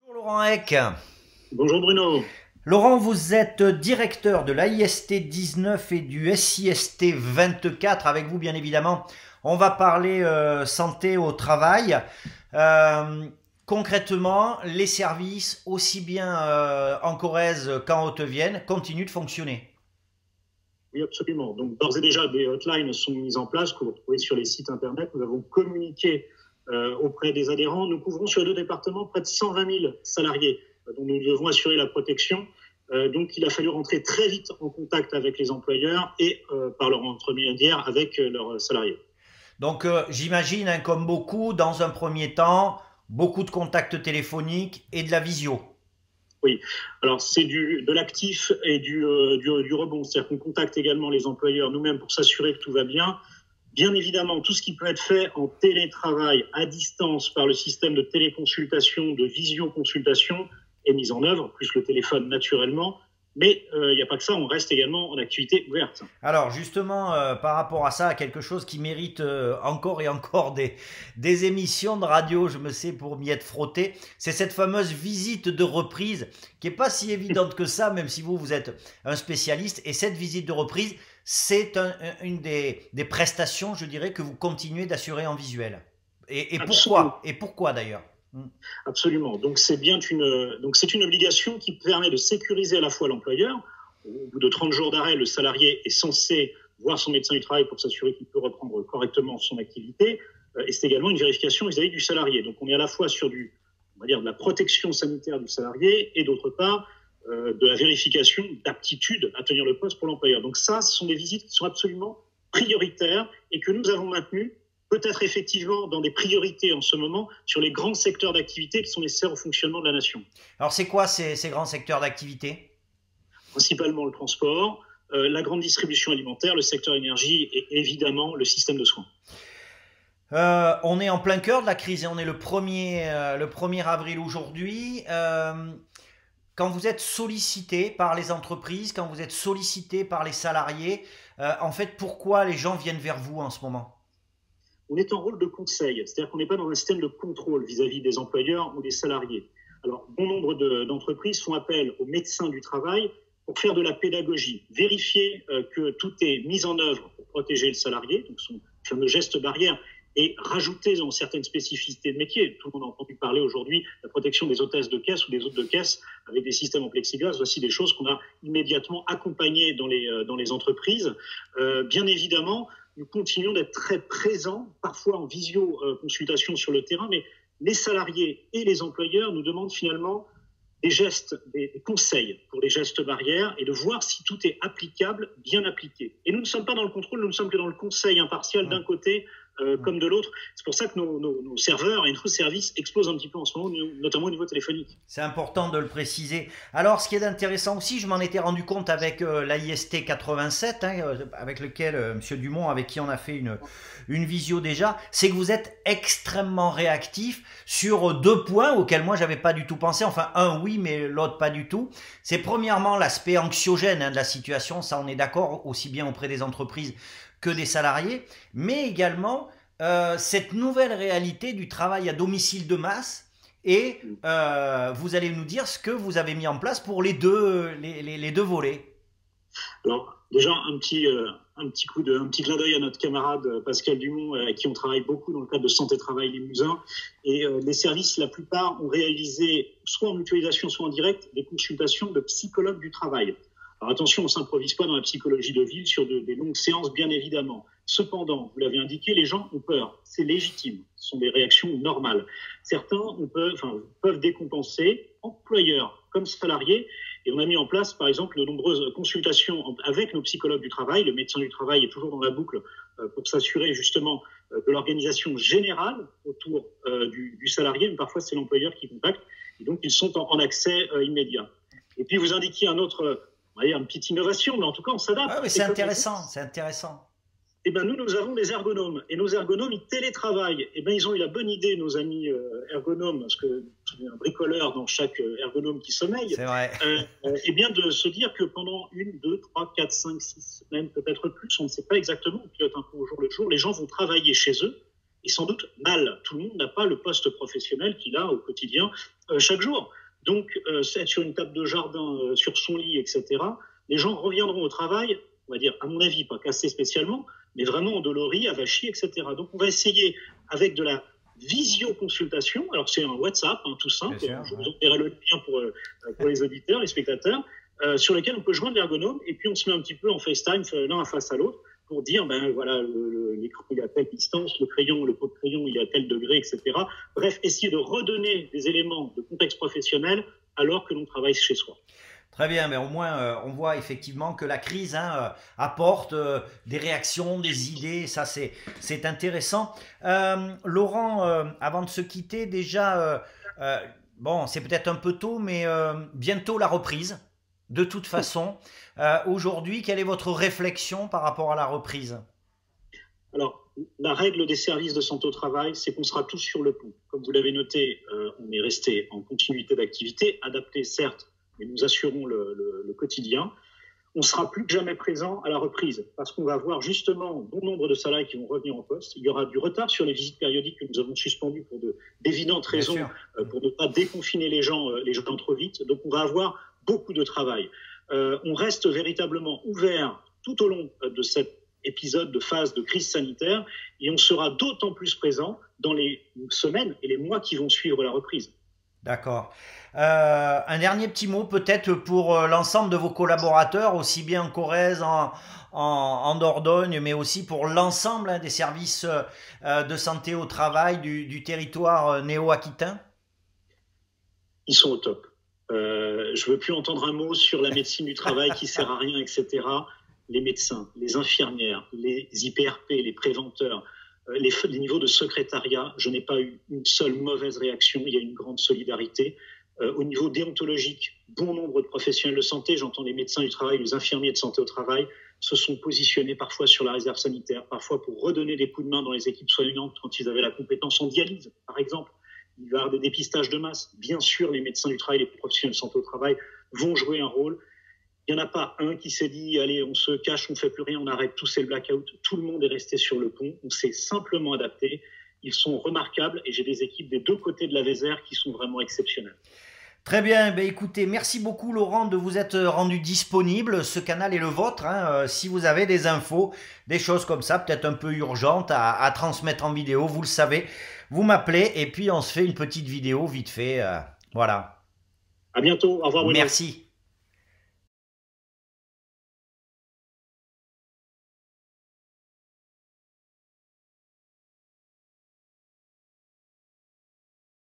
Bonjour Laurent Eck. Bonjour Bruno. Laurent, vous êtes directeur de l'AIST 19 et du SIST 24. Avec vous, bien évidemment, on va parler santé au travail. Euh, Concrètement, les services, aussi bien en Corrèze qu'en Haute-Vienne, continuent de fonctionner. Oui, absolument. Donc, d'ores et déjà, des hotlines sont mises en place que vous retrouvez sur les sites internet. Nous avons communiqué auprès des adhérents. Nous couvrons sur les deux départements près de 120 000 salariés dont nous devons assurer la protection. Donc, il a fallu rentrer très vite en contact avec les employeurs et, par leur intermédiaire, avec leurs salariés. Donc, j'imagine, hein, comme beaucoup, dans un premier temps, beaucoup de contacts téléphoniques et de la visio. Oui, alors c'est de l'actif et du rebond. C'est-à-dire qu'on contacte également les employeurs nous-mêmes pour s'assurer que tout va bien. Bien évidemment, tout ce qui peut être fait en télétravail, à distance, par le système de téléconsultation, de visioconsultation, est mis en œuvre, plus le téléphone naturellement. Mais il n'y a pas que ça, on reste également en activité ouverte. Alors justement, par rapport à ça, quelque chose qui mérite encore et encore des émissions de radio, je me sais pour m'y être frotté, c'est cette fameuse visite de reprise qui est pas si évidente que ça, même si vous êtes un spécialiste. Et cette visite de reprise, c'est une des prestations, je dirais, que vous continuez d'assurer en visuel. Et Absolument. pourquoi? Et pourquoi d'ailleurs? Absolument. Donc c'est une obligation qui permet de sécuriser à la fois l'employeur. Au bout de 30 jours d'arrêt, le salarié est censé voir son médecin du travail pour s'assurer qu'il peut reprendre correctement son activité. Et c'est également une vérification vis-à-vis du salarié. Donc on est à la fois sur on va dire, de la protection sanitaire du salarié et d'autre part de la vérification d'aptitude à tenir le poste pour l'employeur. Donc ça, ce sont des visites qui sont absolument prioritaires et que nous avons maintenues peut-être effectivement dans des priorités en ce moment sur les grands secteurs d'activité qui sont nécessaires au fonctionnement de la nation. Alors c'est quoi ces grands secteurs d'activité? Principalement le transport, la grande distribution alimentaire, le secteur énergie et évidemment le système de soins. On est en plein cœur de la crise et on est le 1er avril aujourd'hui. Quand vous êtes sollicité par les entreprises, quand vous êtes sollicité par les salariés, en fait, pourquoi les gens viennent vers vous en ce moment? On est en rôle de conseil, c'est-à-dire qu'on n'est pas dans un système de contrôle vis-à-vis des employeurs ou des salariés. Alors, bon nombre d'entreprises font appel aux médecins du travail pour faire de la pédagogie, vérifier que tout est mis en œuvre pour protéger le salarié, donc son fameux geste barrière, et rajouter dans certaines spécificités de métier. Tout le monde a entendu parler aujourd'hui de la protection des hôtesses de caisse ou des hôtes de caisse avec des systèmes en plexiglas. Voici des choses qu'on a immédiatement accompagnées dans les entreprises. Bien évidemment, nous continuons d'être très présents, parfois en visio-consultation sur le terrain, mais les salariés et les employeurs nous demandent finalement des gestes, des conseils pour les gestes barrières et de voir si tout est applicable, bien appliqué. Et nous ne sommes pas dans le contrôle, nous ne sommes que dans le conseil impartial d'un côté comme de l'autre. C'est pour ça que nos serveurs et nos services explosent un petit peu en ce moment, notamment au niveau téléphonique. C'est important de le préciser. Alors, ce qui est intéressant aussi, je m'en étais rendu compte avec l'AIST 87, hein, avec lequel Monsieur Dumont, avec qui on a fait une visio déjà, c'est que vous êtes extrêmement réactif sur deux points auxquels moi j'avais pas du tout pensé. Enfin, un oui, mais l'autre pas du tout. C'est premièrement l'aspect anxiogène hein, de la situation, ça on est d'accord, aussi bien auprès des entreprises que des salariés, mais également cette nouvelle réalité du travail à domicile de masse. Et vous allez nous dire ce que vous avez mis en place pour les deux volets. Alors, déjà, un petit clin d'œil à notre camarade Pascal Dumont, avec qui on travaille beaucoup dans le cadre de Santé Travail Limousin. Et les services, la plupart, ont réalisé, soit en mutualisation, soit en direct, des consultations de psychologues du travail. Alors attention, on ne s'improvise pas dans la psychologie de ville sur des longues séances, bien évidemment. Cependant, vous l'avez indiqué, les gens ont peur. C'est légitime. Ce sont des réactions normales. Certains peuvent décompenser, employeurs comme salariés. Et on a mis en place, par exemple, de nombreuses consultations avec nos psychologues du travail. Le médecin du travail est toujours dans la boucle pour s'assurer justement de l'organisation générale autour du salarié, mais parfois c'est l'employeur qui contacte. Et donc, ils sont en accès immédiat. Et puis, vous indiquiez on va dire une petite innovation, mais en tout cas, on s'adapte. Ah, mais c'est intéressant, c'est intéressant. Eh ben, nous avons des ergonomes. Et nos ergonomes, ils télétravaillent. Eh ben, ils ont eu la bonne idée, nos amis ergonomes, parce que il y a un bricoleur dans chaque ergonome qui sommeille, C'est vrai. eh bien, de se dire que pendant 1, 2, 3, 4, 5, 6 semaines, peut-être plus, on ne sait pas exactement, on pilote un peu au jour le jour, les gens vont travailler chez eux et sans doute mal. Tout le monde n'a pas le poste professionnel qu'il a au quotidien chaque jour. Donc, être sur une table de jardin, sur son lit, etc., les gens reviendront au travail, on va dire, à mon avis, pas cassés spécialement, mais vraiment endoloris, avachis, etc. Donc, on va essayer avec de la visioconsultation. Alors, c'est un WhatsApp, tout simple. Sûr, je vous enverrai le lien pour les auditeurs, les spectateurs, sur lequel on peut joindre l'ergonome, et puis on se met un petit peu en FaceTime, l'un face à l'autre, pour dire, ben voilà, l'écran il est à telle distance, le pot de crayon il est à tel degré, etc. Bref, essayer de redonner des éléments de contexte professionnel alors que l'on travaille chez soi. Très bien, mais au moins on voit effectivement que la crise apporte des réactions, des idées, ça c'est intéressant. Laurent, avant de se quitter, déjà, bon, c'est peut-être un peu tôt, mais bientôt la reprise. De toute façon, aujourd'hui, quelle est votre réflexion par rapport à la reprise? Alors, la règle des services de santé au travail, c'est qu'on sera tous sur le pont. Comme vous l'avez noté, on est resté en continuité d'activité, adapté certes, mais nous assurons le quotidien. On sera plus que jamais présent à la reprise parce qu'on va avoir justement bon nombre de salariés qui vont revenir en poste. Il y aura du retard sur les visites périodiques que nous avons suspendues pour d'évidentes raisons, pour ne pas déconfiner les gens trop vite. Donc, on va avoir beaucoup de travail. On reste véritablement ouvert tout au long de cet épisode de phase de crise sanitaire et on sera d'autant plus présent dans les semaines et les mois qui vont suivre la reprise. D'accord. Un dernier petit mot peut-être pour l'ensemble de vos collaborateurs, aussi bien en Corrèze, en Dordogne, mais aussi pour l'ensemble des services de santé au travail du territoire néo-aquitain. Ils sont au top. Je veux plus entendre un mot sur la médecine du travail qui sert à rien, etc. Les médecins, les infirmières, les IPRP, les préventeurs, les niveaux de secrétariat, je n'ai pas eu une seule mauvaise réaction. Il y a une grande solidarité. Au niveau déontologique, bon nombre de professionnels de santé, j'entends les médecins du travail, les infirmiers de santé au travail, se sont positionnés parfois sur la réserve sanitaire, parfois pour redonner des coups de main dans les équipes soignantes quand ils avaient la compétence en dialyse, par exemple. Il va y avoir des dépistages de masse. Bien sûr, les médecins du travail, les professionnels de santé au travail vont jouer un rôle. Il n'y en a pas un qui s'est dit, allez, on se cache, on ne fait plus rien, on arrête tout, c'est le blackout. Tout le monde est resté sur le pont. On s'est simplement adapté. Ils sont remarquables et j'ai des équipes des deux côtés de la Vézère qui sont vraiment exceptionnelles. Très bien, ben écoutez, merci beaucoup Laurent de vous être rendu disponible. Ce canal est le vôtre. Si vous avez des infos, des choses comme ça, peut-être un peu urgentes à transmettre en vidéo, vous le savez, vous m'appelez et puis on se fait une petite vidéo vite fait. Voilà. À bientôt. Au revoir. Merci.